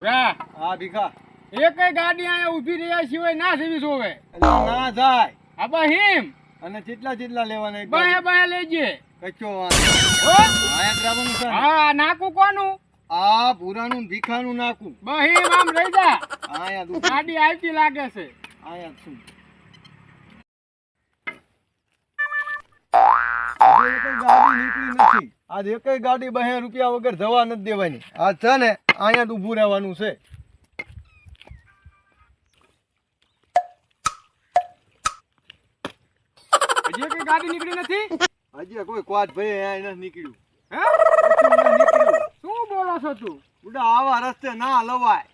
હા ભીખા એક ગાડી અહીંયા ઊભી રહ્યા સિવાય ના જવી જોવે. ના જાય આબા હિમ અને કેટલા લેવાના એક બાયા બાયા લેજે. કચ્ચો હો? આયા ગ્રામનું છે ને? હા નાકું કોનું આ ભૂરાનું ને ભીખાનું નાખું બહીમ આમ રહી જા. આયા દુ ગાડી આવતી લાગે છે. આયા છું ગાડી નીકળી નથી આજ એકેય ગાડી 2 રૂપિયા વગર જવા નથી દેવાની. આ છે ને અહીંયા જ ઊભું રહેવાનું છે. હજી કઈ ગાડી નીકળી નથી. હજી કોઈ ક્વાટ ભાઈ અહીંયા નથી નીકળ્યું. હે કશું નથી નીકળ્યું. શું બોલો છો તું? બુડા આવા રસ્તે ના લવાય.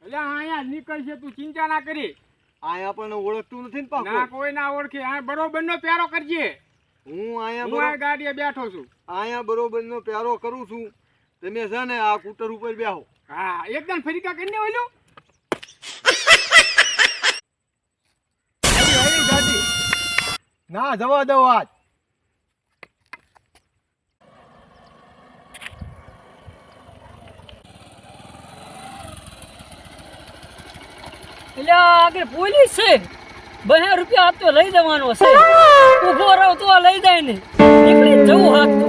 એટલે અહીંયા નીકળશે તું ચિંતા ના કરી. અહીંયા પણ ઓળખતું નથી ને પાછું. ના કોઈ ના ઓળખે. આ બરોબર નો પ્યારો કરજે. હું હું અહીંયા આ ગાડીએ બેઠો છું. અહીંયા બરોબર નો પ્યારો કરું છું. તમે છે ને આ કૂટર ઉપર બેહો. હા એકદમ ફરીકા કરીને ઓલું ગાડી ના જવા દો આજ. એટલે આગળ પોલીસ છે. 2 રૂપિયા આપતો લઈ જવાનો છે. ઉભો રહો તો લઈ જાય ને નીકળી જવું હાથ તો.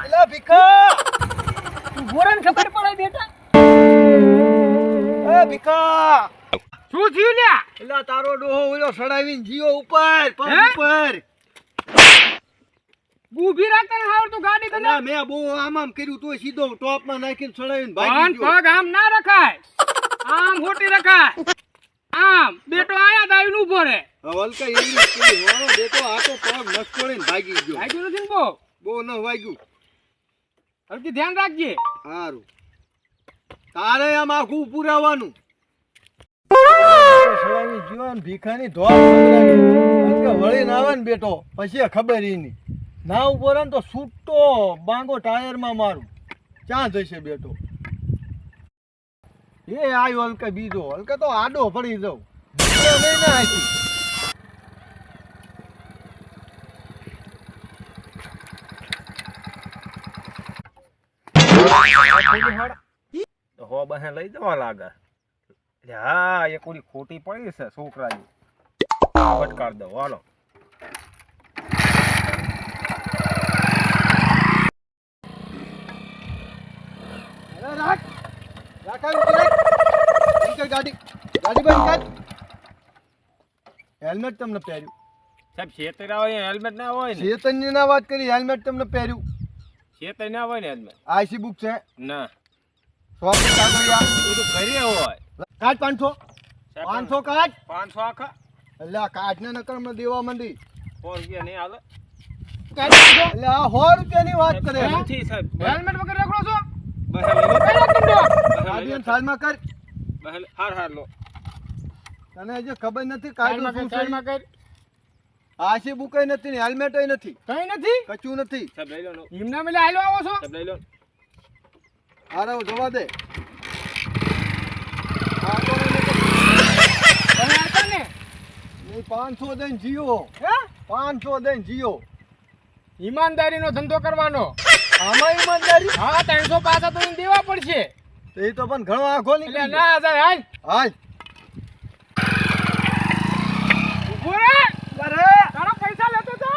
એલા ભીખા ઉભો રહો ને ખબર પડે બેટા. એ ભીખા શું થયું લ્યા? એલા તારો ડોહો ઓલો સડાવીને જીઓ ઉપર પગ હે? ઉપર. ઊભી રાખતા ને આવડતું ગાડી તને. એલા મેં બહુ આમ કર્યું તો સીધો ટોપમાં નાખીને સડાવીને ભાગી પણ ગયો. પગ આમ ના રખાય. આમ ખોટી રખાય. આમ બેટો આયા દાવીને ઊભો રહે. હવલકા એવી જ કરી. મારો બેટો આ તો પગ નસકોડીને ભાગી ગયો. લાગ્યું નથી ને બહુ? બહુ ન વાગ્યું. હલકી ધ્યાન રાખજે. સારું તારે આમ આખું ઊભું રહેવાનું. સડાવી જીવો ને ભીખાની ધોળ સંભળાવી. વળીને આવે ને બેટો પછી ખબર ઈ નહીં. ના ઉભો રહે ને તો છૂટો બાંગો ટાયરમાં મારું. ક્યાં જશે બેટો? એ આવ્યો હલકે બીજો. હલકે તો આડો પડી જાઉં. બીજો નહીં ને આથી. હો બહે લઈ જવા લાગે. એટલે હા એ કોઈ ખોટી પડી છે છોકરાની. ફટકાર દો હાલો. અરે રાખ ગાડી બંધ કર. હેલ્મેટ તમને પહેર્યું. સાહેબ છેતરા હોય હેલ્મેટ ના હોય ને. ચેતનની ના વાત કરી. હેલ્મેટ તમને પહેર્યું. છેતર ના હોય ને હેલ્મેટ આઈસી બુક છે. ના. શોપિંગ કાગળિયા એ તો ઘરે હોય. કાઢ 500 કાઢ. 500 આખા એટલે આ કાઢને નકર મને દેવા માંડી. 100 રૂપિયા નહીં હાલે. કાઢ 500. એટલે આ 100 રૂપિયાની વાત કરે. નથી સાહેબ. હેલ્મેટ વગર રાખો છો? બહે લઈ લો. ગાડીને સાઈડમાં કર. હાર લો. તને હજી ખબર નથી કાઢું શું છે. સાઈડમાં કર. આઈસી બુક નથી ને હેલ્મેટ નથી. કઈ નથી. કચું નથી. સાહેબ લઈ લો. એમના મેલે હાલો આવો છો? સાહેબ લઈ લો. હારે જવા દે. આ તો તમે હતા ને? નહીં 500 દઈને જીઓ. હે? 500 દઈને જીઓ. ઈમાનદારીનો ધંધો કરવાનો. આમાં ઈમાનદારી. હા 300 પાછા તો એને દેવા પડશે. એ તો પણ ઘણો આખો એટલે નીકળી ના જાય હાલ. હાલ. ઊભો રહે. તારા પૈસા લેતો તો.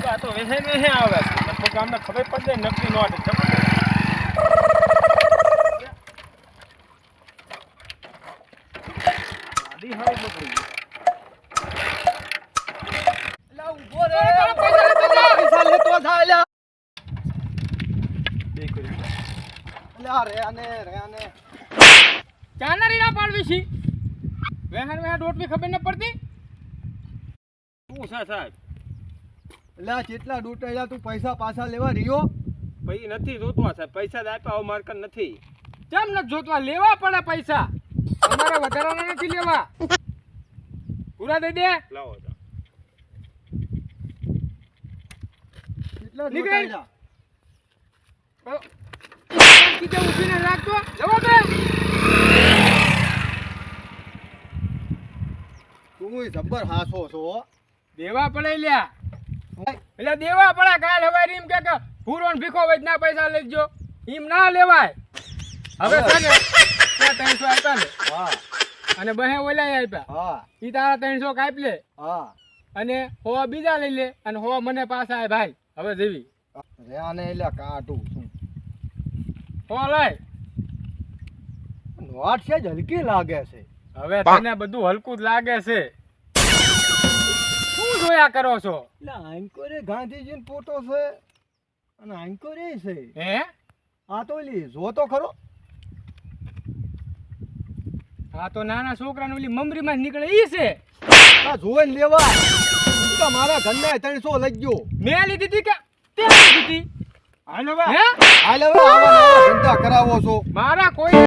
આ તો વેહે આવે છે. લગભગ અમને ખબર પડે નકલી નોટ છે. ગાડી હાવ બગડી ગઈ. એલા ઊભો રે. તારા પૈસા લેતો જા. પૈસા લેતો થા એલા. બે કરી. એલા રે આને. ચાના રીડા પાડવી છી. વેહન ડોટવી ખબર ન પડતી. શું છે સાહેબ? એલા કેટલા ડૂટાયા તું પૈસા પાછા લેવા રહ્યો. પૈ નથી જોતવા સાહેબ. પૈસા જ આપ્યા માર્કર નથી. કેમ ન જોતવા? લેવા પડે પૈસા. અમારે વધારાના નથી લેવા. પૂરા દઈ દે. લાવો તો. કેટલા નીકળ. ડૂટાયા. કીધે ઊભીને રાખતો. જવા દે. તું જબ્બર હાસો છો હો. દેવા પડે લ્યા એટલે દેવા પડે કાલ હવે એમ કે પૂરો ને ભીખો વચના પૈસા લેજો એમ ના લેવાય હવે છે ને ત્યાં 300 આપ્યા ને હા અને બહે ઓલા આપ્યા હા ઈ તારા 300 કાપી લે હા અને 100 બીજા લઈ લે અને 100 મને પાછા આય ભાઈ હવે જેવી રેને એટલે કાટું છું 100 લાય નોટ છે જ હલકી લાગે છે હવે તને બધું હલકું જ લાગે છે શું જોયા કરો છો એટલે આંકોરે ગાંધીજીનો ફોટો છે અને આંકોરે છે હે આ તો લી જો તો ખરો આ તો નાના છોકરાનું ઓલી મમરીમાં જ નીકળે ઈ છે આ જોઈને લેવા તો મારા ઘરના 300 લઈ ગયો મેં લીધી હતી કે તે લીધી હતી હાલ હવે હે હાલ હવે આવા નવા ધંધા કરાવો છો મારા કોઈ